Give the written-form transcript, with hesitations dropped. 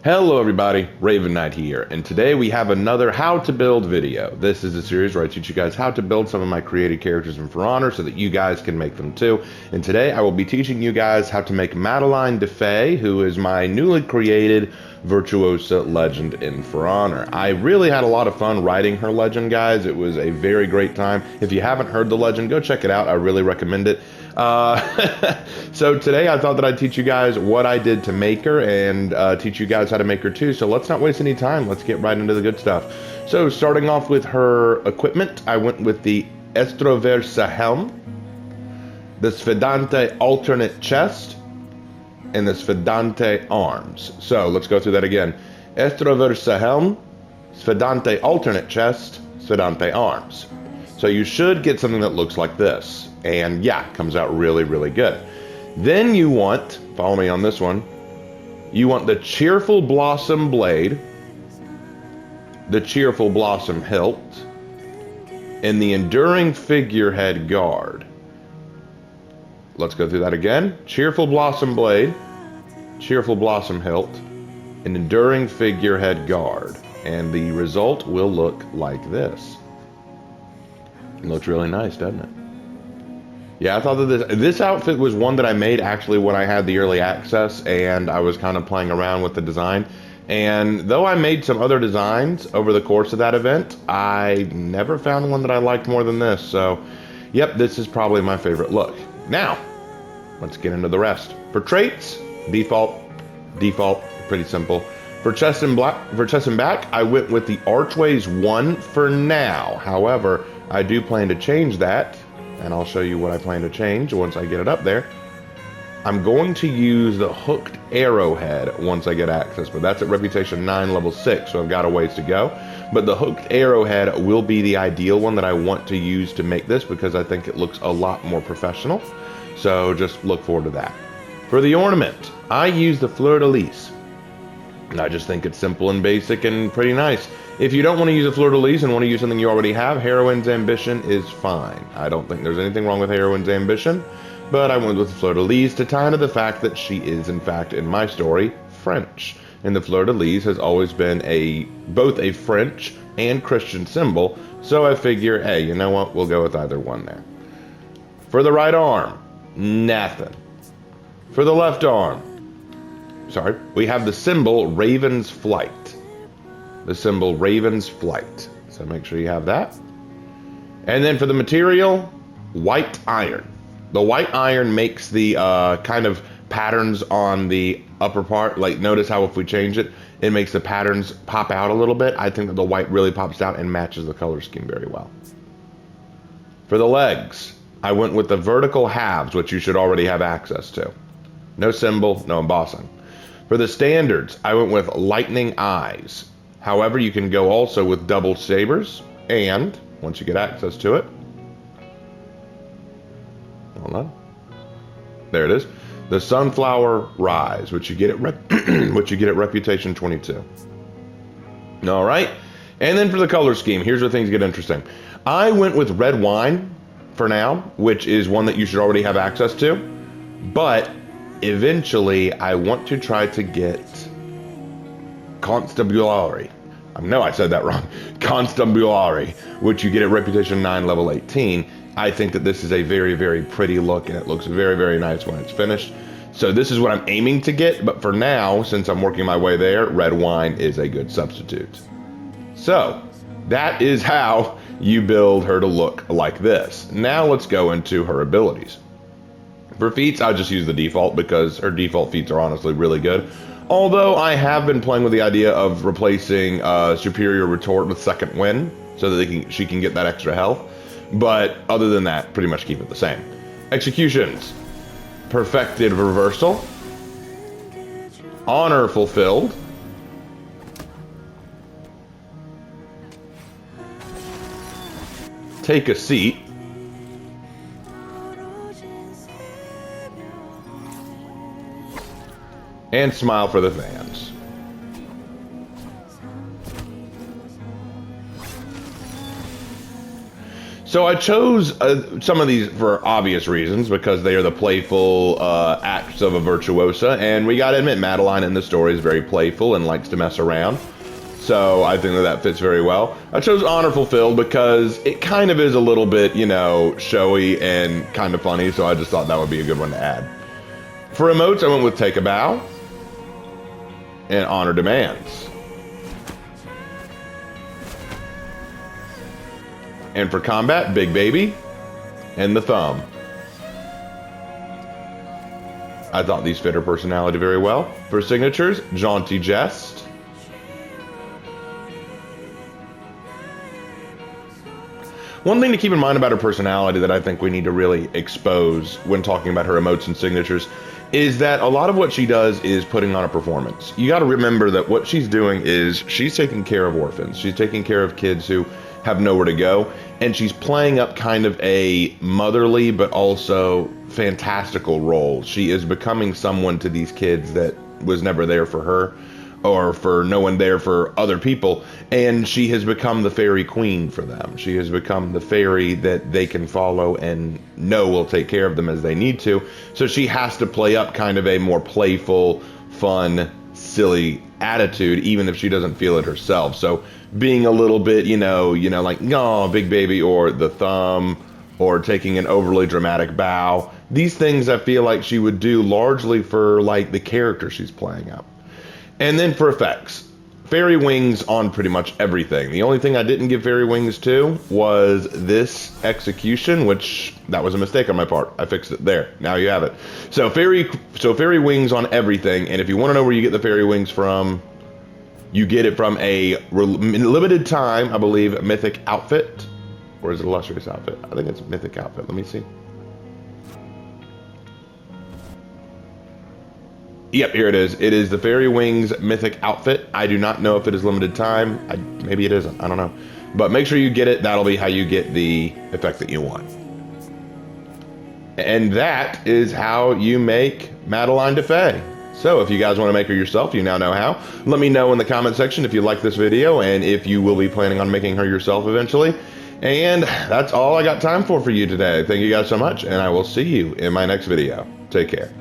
Hello everybody, Raven Knight here, and today we have another how to build video. This is a series where I teach you guys how to build some of my created characters in For Honor so that you guys can make them too. And today I will be teaching you guys how to make Madeline DeFay, who is my newly created Virtuosa legend in For Honor. I really had a lot of fun writing her legend, guys. It was a very great time. If you haven't heard the legend, go check it out. I really recommend it. So today I thought that I'd teach you guys what I did to make her and teach you guys how to make her too. So let's not waste any time. Let's get right into the good stuff. So starting off with her equipment, I went with the Estroversa helm, the Sfidante alternate chest, and the Sfidante arms. So let's go through that again. Estroversa helm, Sfidante alternate chest, Sfidante arms. So you should get something that looks like this. And yeah, comes out really, really good. Then you want, follow me on this one, you want the Cheerful Blossom blade, the Cheerful Blossom hilt, and the Enduring Figurehead guard. Let's go through that again. Cheerful Blossom blade, Cheerful Blossom hilt, and Enduring Figurehead guard. And the result will look like this. It looks really nice, doesn't it? Yeah, I thought that this outfit was one that I made actually when I had the early access and I was kind of playing around with the design. And though I made some other designs over the course of that event, I never found one that I liked more than this. So, yep, this is probably my favorite look. Now, let's get into the rest. For traits, default, pretty simple. For chest and back, I went with the Archways 1 for now. However, I do plan to change that. And I'll show you what I plan to change once I get it up there. I'm going to use the hooked arrowhead once I get access, but that's at Reputation 9, level 6, so I've got a ways to go. But the hooked arrowhead will be the ideal one that I want to use to make this because I think it looks a lot more professional. So just look forward to that. For the ornament, I use the fleur-de-lis. And I just think it's simple and basic and pretty nice. If you don't want to use a fleur-de-lis and want to use something you already have, Heroine's Ambition is fine. I don't think there's anything wrong with Heroine's Ambition, but I went with the fleur-de-lis to tie into the fact that she is, in fact, in my story, French. And the fleur-de-lis has always been both a French and Christian symbol, so I figure, hey, you know what, we'll go with either one there. For the right arm, nothing. For the left arm, we have the symbol Raven's Flight. The symbol Raven's Flight. So make sure you have that. And then for the material, white iron. The white iron makes the kind of patterns on the upper part. Like notice how if we change it, it makes the patterns pop out a little bit. I think that the white really pops out and matches the color scheme very well. For the legs, I went with the vertical halves, which you should already have access to. No symbol, no embossing. For the standards, I went with lightning eyes. However, you can go also with double sabers, and once you get access to it, hold on, there it is, the Sunflower Rise, which you get at Reputation 22. All right, and then for the color scheme, here's where things get interesting. I went with red wine for now, which is one that you should already have access to, but eventually I want to try to get Constabulary. No, I said that wrong. Constabulary, which you get at Reputation 9, level 18. I think that this is a very, very pretty look, and it looks very, very nice when it's finished. So this is what I'm aiming to get, but for now, since I'm working my way there, red wine is a good substitute. So that is how you build her to look like this. Now let's go into her abilities. For feats, I'll just use the default because her default feats are honestly really good. Although I have been playing with the idea of replacing Superior Retort with Second Wind so that she can get that extra health. But other than that, pretty much keep it the same. Executions. Perfected Reversal. Honor Fulfilled. Take a Seat. And Smile for the Fans. So I chose some of these for obvious reasons, because they are the playful acts of a virtuosa, and we gotta admit, Madeline in the story is very playful and likes to mess around. So I think that that fits very well. I chose Honor Fulfilled because it kind of is a little bit, you know, showy and kind of funny, so I just thought that would be a good one to add. For emotes, I went with Take a Bow and Honor Demands. And for combat, Big Baby and the Thumb. I thought these fit her personality very well. For signatures, Jaunty Jest. One thing to keep in mind about her personality that I think we need to really expose when talking about her emotes and signatures is that a lot of what she does is putting on a performance. You got to remember that what she's doing is she's taking care of orphans. She's taking care of kids who have nowhere to go, and she's playing up kind of a motherly but also fantastical role. She is becoming someone to these kids that was never there for her, or for no one there for other people, and she has become the fairy queen for them. She has become the fairy that they can follow and know will take care of them as they need to. So she has to play up kind of a more playful, fun, silly attitude, even if she doesn't feel it herself. So being a little bit, you know, like, oh, Big Baby, or the Thumb, or taking an overly dramatic bow. These things I feel like she would do largely for like the character she's playing up. And then for effects, fairy wings on pretty much everything. The only thing I didn't give fairy wings to was this execution, which that was a mistake on my part. I fixed it there. Now you have it. So fairy wings on everything. And if you want to know where you get the fairy wings from, you get it from a limited time, I believe, mythic outfit. Or is it illustrious outfit? I think it's mythic outfit. Let me see. Yep, here it is. It is the Fairy Wings mythic outfit. I do not know if it is limited time. Maybe it isn't. I don't know. But make sure you get it. That'll be how you get the effect that you want. And that is how you make Madeline DeFay. So if you guys want to make her yourself, you now know how. Let me know in the comment section if you like this video and if you will be planning on making her yourself eventually. And that's all I got time for you today. Thank you guys so much, and I will see you in my next video. Take care.